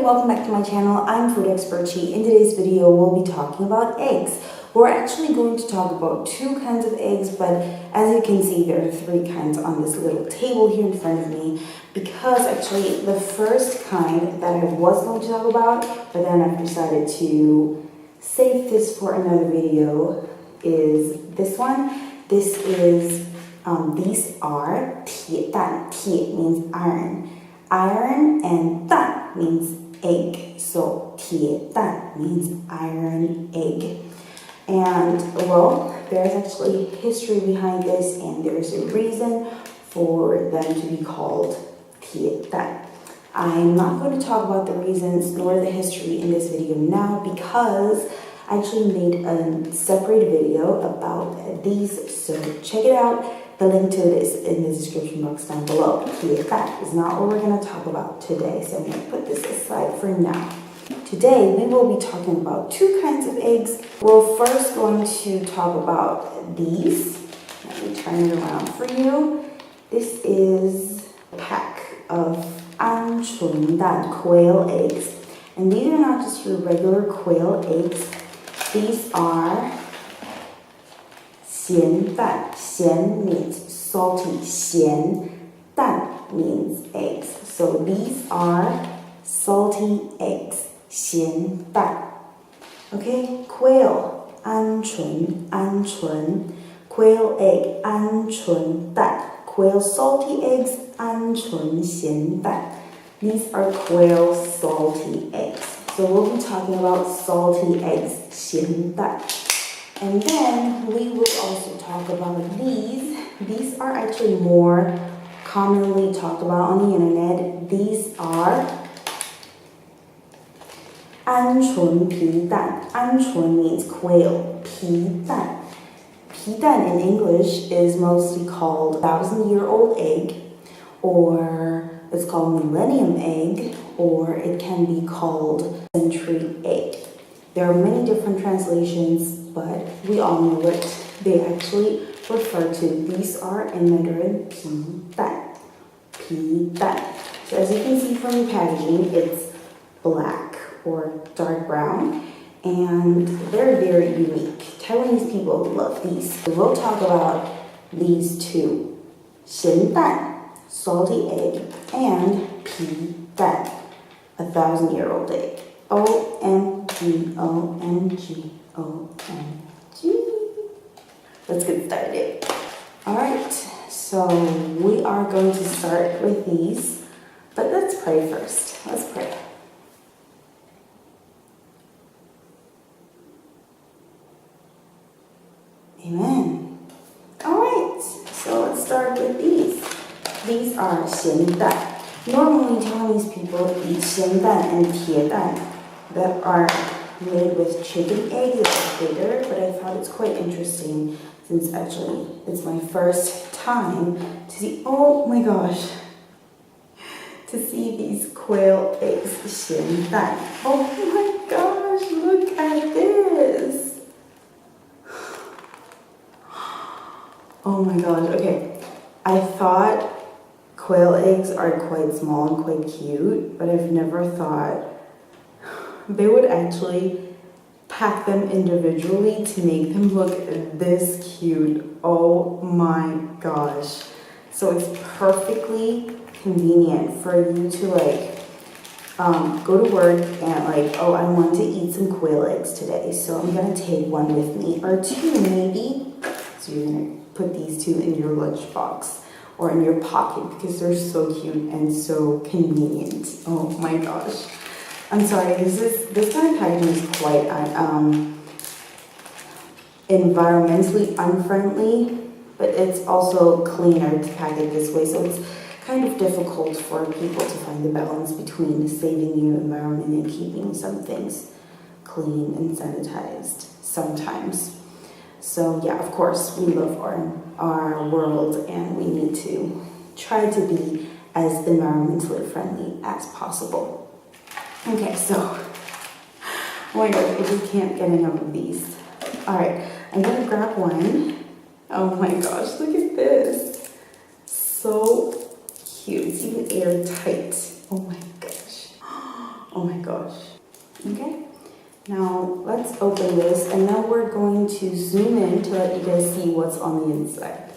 everybody, welcome back to my channel. I'm Foodexpertchi. In today's video, we'll be talking about eggs. We're actually going to talk about two kinds of eggs, but as you can see, there are three kinds on this little table here in front of me, because actually the first kind that I was going to talk about, but then I've decided to save this for another video, is this one. This is, these are 铁蛋. 铁 means iron. Iron and 蛋 means egg. So 铁蛋 means iron egg. And well, there's actually history behind this, and there's a reason for them to be called 铁蛋. I'm not going to talk about the reasons nor the history in this video now, because I actually made a separate video about these, so check it out. The link to it is in the description box down below. 铁蛋 is not what we're going to talk about today, so I'm going to put this aside for now. Today, we will be talking about two kinds of eggs. We're first going to talk about these. Let me turn it around for you. This is a pack of 鹌鹑蛋 quail eggs. And these are not just your regular quail eggs. These are 咸蛋. 咸 means salty. 咸蛋 means eggs. So these are salty eggs. 咸蛋. Okay, quail, 鹌鹑, 鹌鹑, quail egg, 鹌鹑蛋, quail salty eggs, 鹌鹑咸蛋. These are quail salty eggs. So we'll be talking about salty eggs, 咸蛋. And then we will also talk about these. These are actually more commonly talked about on the internet. These are 鹌鹑皮蛋. 鹌鹑 means quail. 皮蛋. 皮蛋 in English is mostly called 1,000-year-old egg, or it's called millennium egg, or it can be called century egg. There are many different translations, but we all know what they actually refer to. These are in Mandarin 皮蛋. 皮蛋. So as you can see from the packaging, it's black or dark brown, and they're very unique. Taiwanese people love these. So we'll talk about these two: 咸蛋, salty egg, and 皮蛋, 1,000-year-old egg. OMG, OMG, OMG. Let's get started. Alright, so we are going to start with these, but let's pray first. Let's pray. Amen. Alright, so let's start with these. These are 咸蛋. Normally, Taiwanese people eat 咸蛋 and 铁蛋that are made with chicken eggs. It's bigger, but I thought it's quite interesting since actually it's my first time to see, oh my gosh, to see these quail eggs, 咸蛋. Oh my gosh, look at this. Oh my gosh, okay. I thought quail eggs are quite small and quite cute, but I've never thought they would actually pack them individually to make them look this cute. Oh my gosh. So it's perfectly convenient for you to go to work and oh, I want to eat some quail eggs today, so I'm gonna take one with me, or two maybe. So you're gonna put these two in your lunchbox or in your pocket because they're so cute and so convenient. Oh my gosh. I'm sorry, this kind of packaging is quite environmentally unfriendly, but it's also cleaner to pack it this way, so it's kind of difficult for people to find the balance between saving your environment and keeping some things clean and sanitized sometimes. So yeah, of course, we love our world, and we need to try to be as environmentally friendly as possible. Okay, so, oh my gosh, I just can't get enough of these. Alright, I'm gonna grab one. Oh my gosh, look at this. So cute. It's even airtight. Oh my gosh. Oh my gosh. Okay. Now let's open this, and now we're going to zoom in to let you guys see what's on the inside.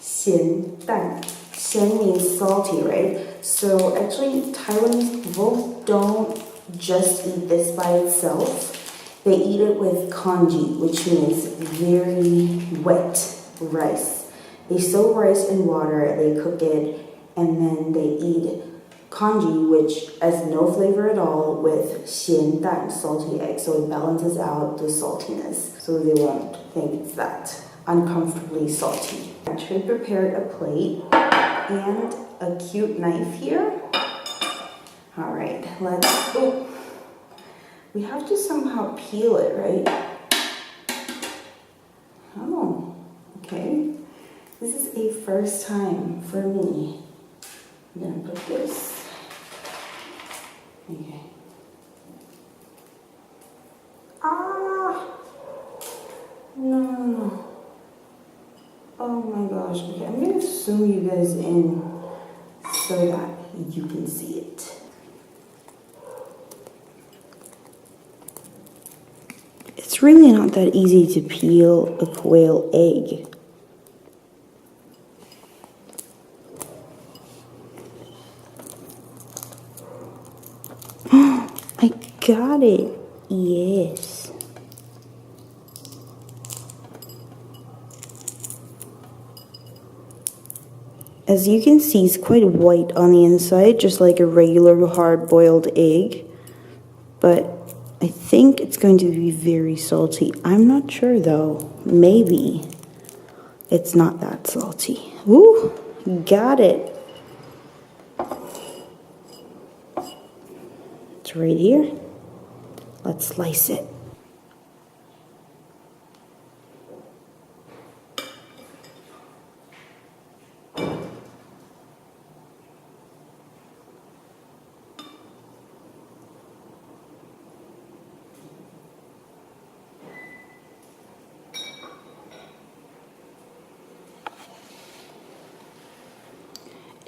咸蛋. 咸 means salty, right? So actually Taiwanese people don't just eat this by itself. They eat it with congee, which means very wet rice. They soak rice in water, they cook it, and then they eat congee, which has no flavor at all, with 咸蛋, salty egg, so it balances out the saltiness, so they won't think it's that uncomfortably salty. I actually prepared a plate and a cute knife here. All right, we have to somehow peel it, right? Oh, okay. This is a first time for me. I'm gonna put this. Okay. Ah! No. Oh my gosh. Okay, I'm gonna zoom you guys in so that you can see it. It's really not that easy to peel a quail egg. I got it. Yes. As you can see, it's quite white on the inside, just like a regular hard-boiled egg. But I think it's going to be very salty. I'm not sure though. Maybe it's not that salty. Woo! Got it. It's right here. Let's slice it.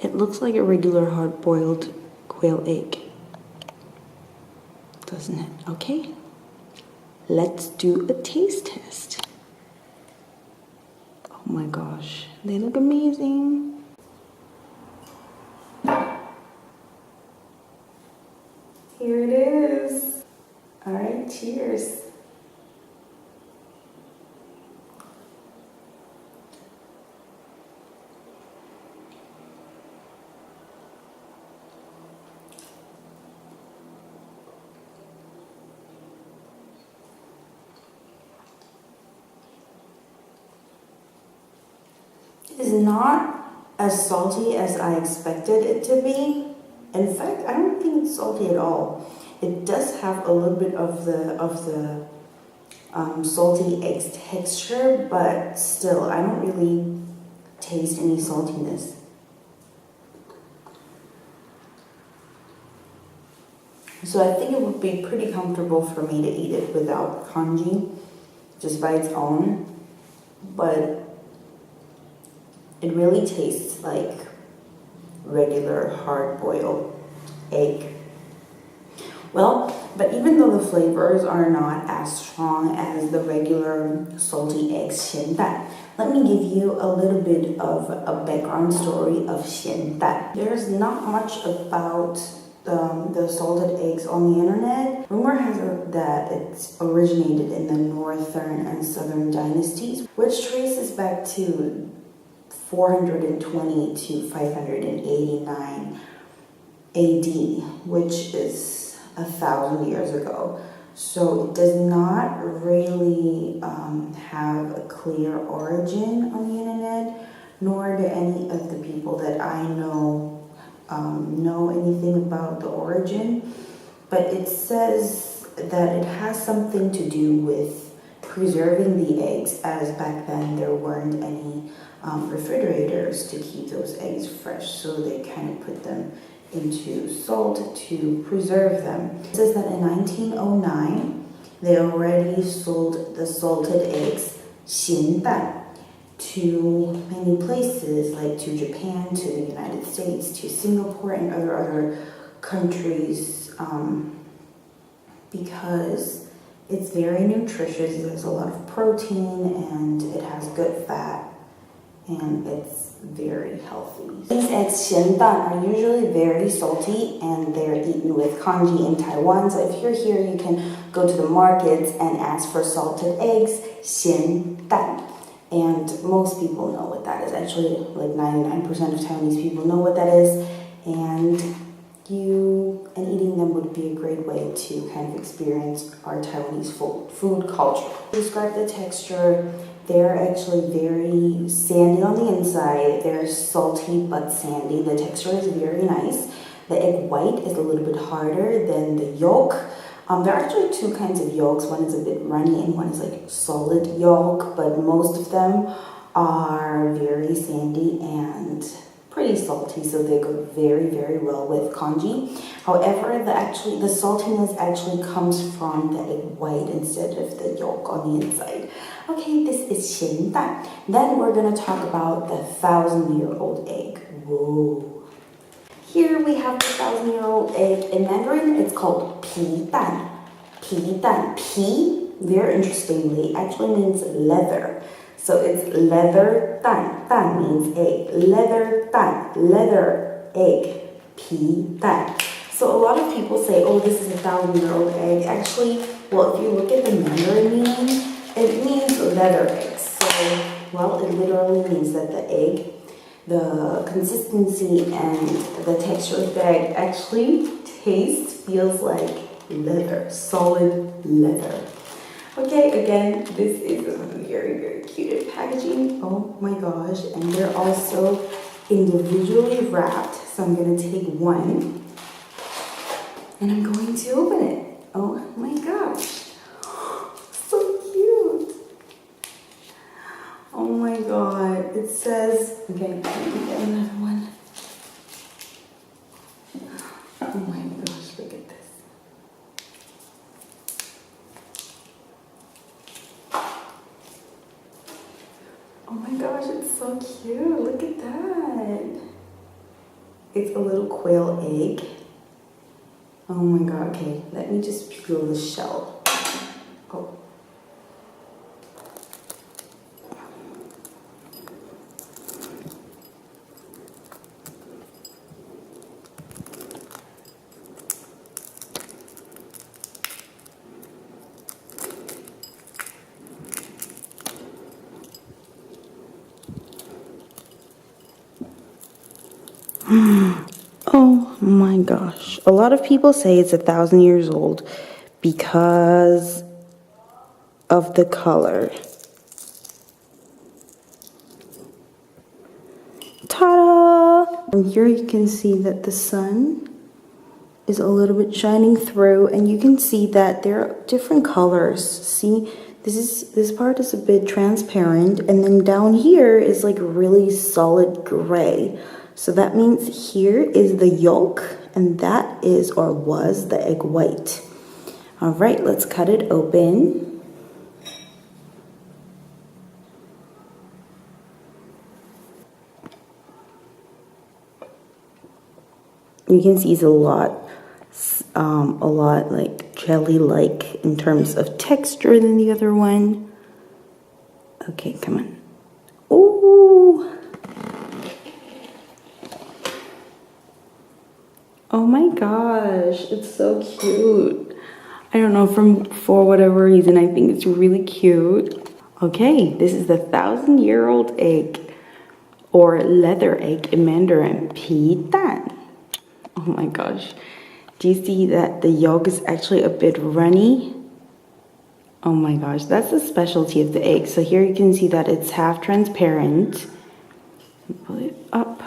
It looks like a regular hard-boiled quail egg, doesn't it? Okay, let's do a taste test. Oh my gosh, they look amazing. Here it is. All right, cheers. Is not as salty as I expected it to be. In fact, I don't think it's salty at all. It does have a little bit of the salty egg texture, but still, I don't really taste any saltiness. So I think it would be pretty comfortable for me to eat it without congee, just by its own, but it really tastes like regular hard-boiled egg. Well, but even though the flavors are not as strong as the regular salty eggs 咸蛋, let me give you a little bit of a background story of 咸蛋. There's not much about the salted eggs on the internet. Rumor has it that it's originated in the northern and southern dynasties, which traces back to 420 to 589 AD, which is 1,000 years ago. So it does not really have a clear origin on the internet, nor do any of the people that I know anything about the origin. But it says that it has something to do with preserving the eggs, as back then there weren't any refrigerators to keep those eggs fresh, so they kind of put them into salt to preserve them. It says that in 1909 they already sold the salted eggs 咸蛋 to to many places, like to Japan, to the United States, to Singapore, and other countries, because it's very nutritious. There's a lot of protein and it has good fat, and it's very healthy. These eggs, 咸蛋, are usually very salty, and they're eaten with congee in Taiwan. So if you're here, you can go to the markets and ask for salted eggs, 咸蛋. And most people know what that is. Actually, like 99% of Taiwanese people know what that is. And eating them would be a great way to kind of experience our Taiwanese food culture. To describe the texture, they're actually very sandy on the inside. They're salty but sandy. The texture is very nice. The egg white is a little bit harder than the yolk. There are actually two kinds of yolks. One is a bit runny and one is like solid yolk, but most of them are very sandy and pretty salty, so they go very, very well with congee. However, the saltiness actually comes from the egg white instead of the yolk on the inside. Okay, this is 咸蛋. Then we're gonna talk about the 1,000-year-old egg. Whoa. Here we have the 1,000-year-old egg. In Mandarin, it's called 皮蛋. 皮蛋. 皮, very interestingly, actually means leather. So it's leather 蛋. 蛋 means egg. Leather 蛋. Leather egg. 皮蛋. So a lot of people say, oh, this is a 1,000-year-old egg. Actually, well, if you look at the Mandarin meaning, it means leather egg. So, well, it literally means that the egg, the consistency and the texture of the egg actually feels like leather, solid leather. Okay, again, this is very, very cute packaging. Oh my gosh, and they're also individually wrapped. So I'm gonna take one and I'm going to open it. Oh my gosh, so cute. Oh my god, it says, okay, let me get another one. Oh my gosh, look at this. Oh my gosh, it's so cute. Look at that. It's a little quail egg. Oh my god, okay, let me just peel the shell. Oh. Oh my gosh. A lot of people say it's 1,000 years old because of the color. Ta-da! And here you can see that the sun is a little bit shining through, and you can see that there are different colors. See, this part is a bit transparent, and then down here is like really solid gray. So that means here is the yolk, and that is or was the egg white. All right, let's cut it open. You can see it's a lot like jelly-like in terms of texture than the other one. Okay, come on. Ooh. Oh my gosh, it's so cute. I don't know, for whatever reason, I think it's really cute. Okay, this is the 1,000-year-old egg, or leather egg in Mandarin, 皮蛋. Oh my gosh. Do you see that the yolk is actually a bit runny? Oh my gosh, that's the specialty of the egg. So here you can see that it's half transparent. Pull it up.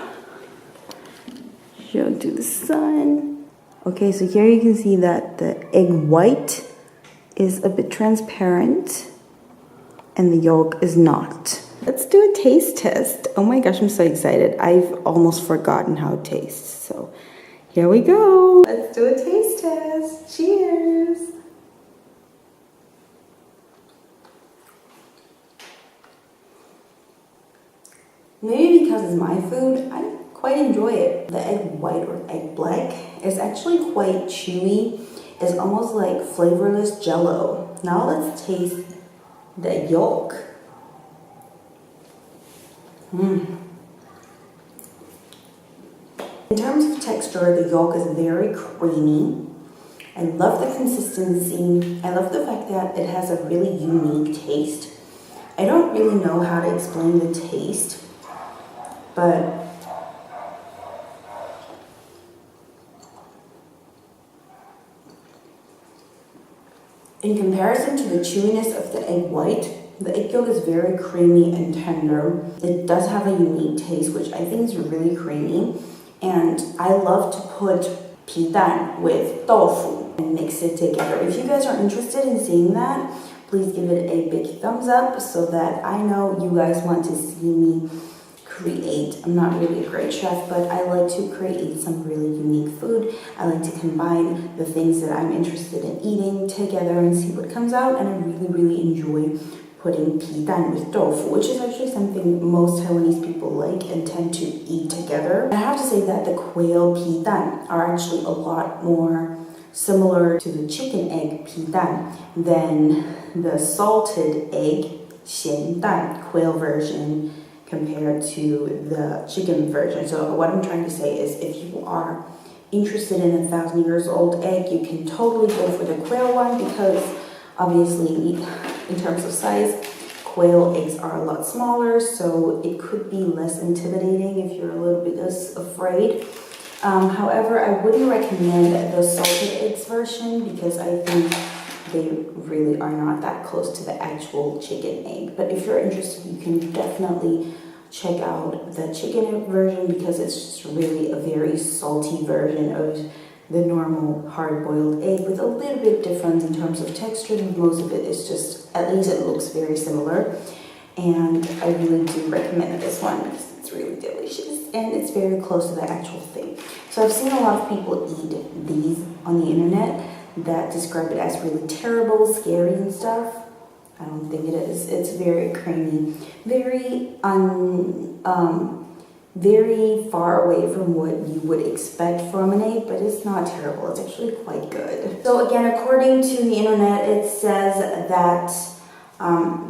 Show to the sun. Okay, so here you can see that the egg white is a bit transparent and the yolk is not. Let's do a taste test. Oh my gosh, I'm so excited. I've almost forgotten how it tastes. So here we go. Let's do a taste test. Cheers. Maybe because it's my food, I quite enjoy it. The egg white or egg black is actually quite chewy. It's almost like flavorless jello. Now let's taste the yolk. In terms of texture, the yolk is very creamy. I love the consistency. I love the fact that it has a really unique taste. I don't really know how to explain the taste, but in comparison to the chewiness of the egg white, the egg yolk is very creamy and tender. It does have a unique taste, which I think is really creamy. And I love to put 皮蛋 with tofu and mix it together. If you guys are interested in seeing that, please give it a big thumbs up so that I know you guys want to see me create. I'm not really a great chef, but I like to create some really unique food. I like to combine the things that I'm interested in eating together and see what comes out, and I really enjoy putting 皮蛋 with tofu, which is actually something most Taiwanese people like and tend to eat together. I have to say that the quail 皮蛋 are actually a lot more similar to the chicken egg 皮蛋 than the salted egg 咸蛋 quail version compared to the chicken version. So what I'm trying to say is, if you are interested in a 1,000-year-old egg, you can totally go for the quail one, because obviously in terms of size, quail eggs are a lot smaller, so it could be less intimidating if you're a little bit afraid. However, I wouldn't recommend the salted eggs version because I think they really are not that close to the actual chicken egg. But if you're interested, you can definitely check out the chicken version, because it's just really a very salty version of the normal hard-boiled egg, with a little bit different in terms of texture. Most of it is just, at least it looks very similar. And I really do recommend this one because it's really delicious and it's very close to the actual thing. So I've seen a lot of people eat these on the internet that describe it as really terrible, scary and stuff. I don't think it is. It's very creamy, very very far away from what you would expect from an egg, but it's not terrible. It's actually quite good. So again, according to the internet, it says that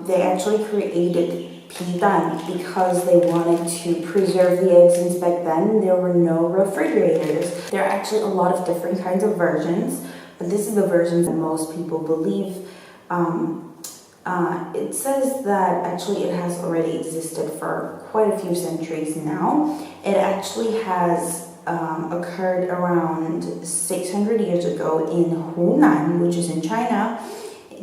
they actually created 皮蛋 because they wanted to preserve the eggs, since back then there were no refrigerators. There are actually a lot of different kinds of versions, but this is the version that most people believe. It says that actually it has already existed for quite a few centuries now. It actually has occurred around 600 years ago in Hunan, which is in China,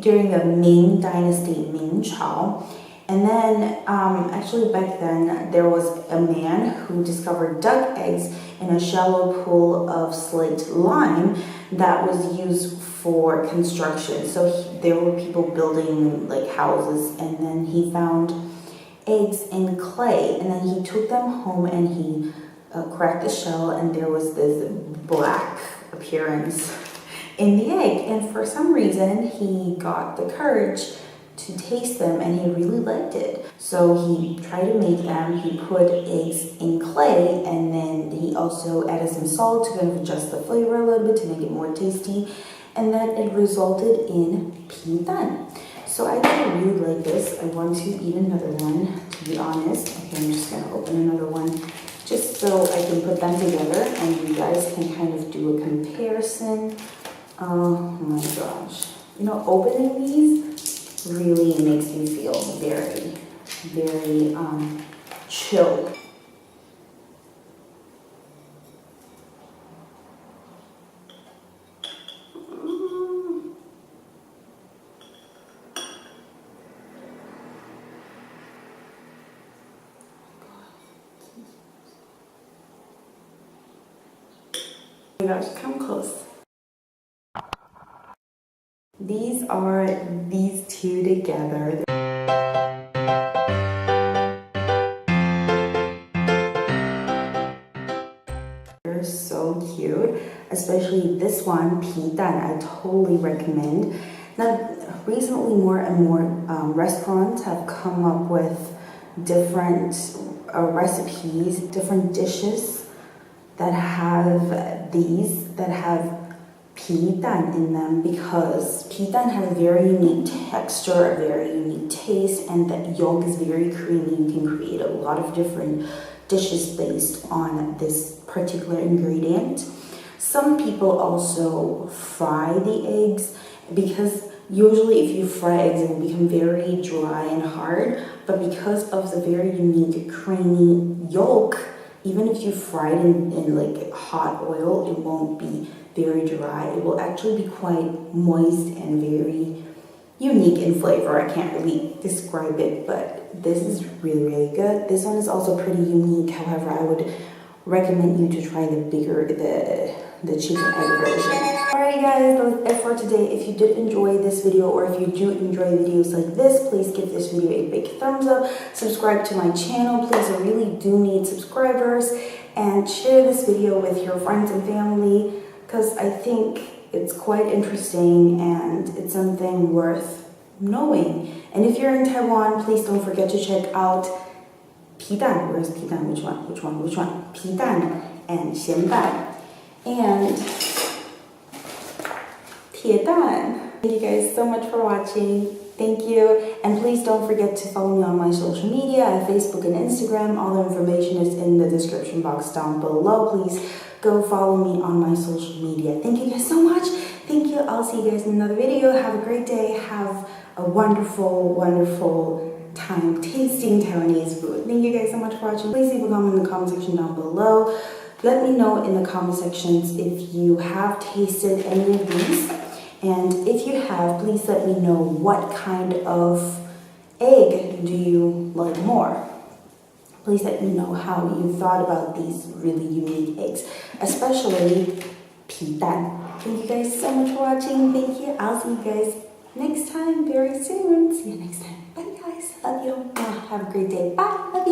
during the Ming Dynasty, Ming Chao. And then actually back then there was a man who discovered duck eggs in a shallow pool of slaked lime that was used for construction. So there were people building like houses, and then he found eggs in clay, and then he took them home and he cracked the shell, and there was this black appearance in the egg. And for some reason he got the courage to taste them, and he really liked it. So he tried to make them. He put eggs in clay, and then he also added some salt to kind of adjust the flavor a little bit to make it more tasty, and then it resulted in 皮蛋. So I actually really like this. I want to eat another one, to be honest. Okay, I'm just gonna open another one just so I can put them together and you guys can kind of do a comparison. Oh my gosh. You know, opening these really makes me feel very chill. Oh my gosh, come close. These are these two together. They're so cute, especially this one, 皮蛋, I totally recommend. Now, recently more and more restaurants have come up with different recipes, different dishes that have皮蛋 in them, because皮蛋has a very unique texture, a very unique taste, and the yolk is very creamy. You can create a lot of different dishes based on this particular ingredient. Some people also fry the eggs, because usually if you fry eggs it will become very dry and hard, but because of the very unique creamy yolk, even if you fry it in like hot oil, it won't be very dry. It will actually be quite moist and very unique in flavor. I can't really describe it, but this is really good. This one is also pretty unique. However, I would recommend you to try the chicken egg version. Alright guys, that was it for today. If you did enjoy this video, or if you do enjoy videos like this, please give this video a big thumbs up. Subscribe to my channel, please. I really do need subscribers. And share this video with your friends and family, because I think it's quite interesting and it's something worth knowing. And if you're in Taiwan, please don't forget to check out 皮蛋. Where's 皮蛋? Which one? 皮蛋 and 咸蛋 and 铁蛋. Thank you guys so much for watching. Thank you. And please don't forget to follow me on my social media at Facebook and Instagram. All the information is in the description box down below. Please go follow me on my social media. Thank you guys so much. Thank you. I'll see you guys in another video. Have a great day. Have a wonderful time tasting Taiwanese food. Thank you guys so much for watching. Please leave a comment in the comment section down below. Let me know in the comment sections if you have tasted any of these. And if you have, please let me know what kind of egg do you like more. Please let me know how you thought about these really unique eggs, especially 皮蛋. Thank you guys so much for watching. Thank you. I'll see you guys next time very soon. See you next time. Bye guys. Love you. Have a great day. Bye. Love you.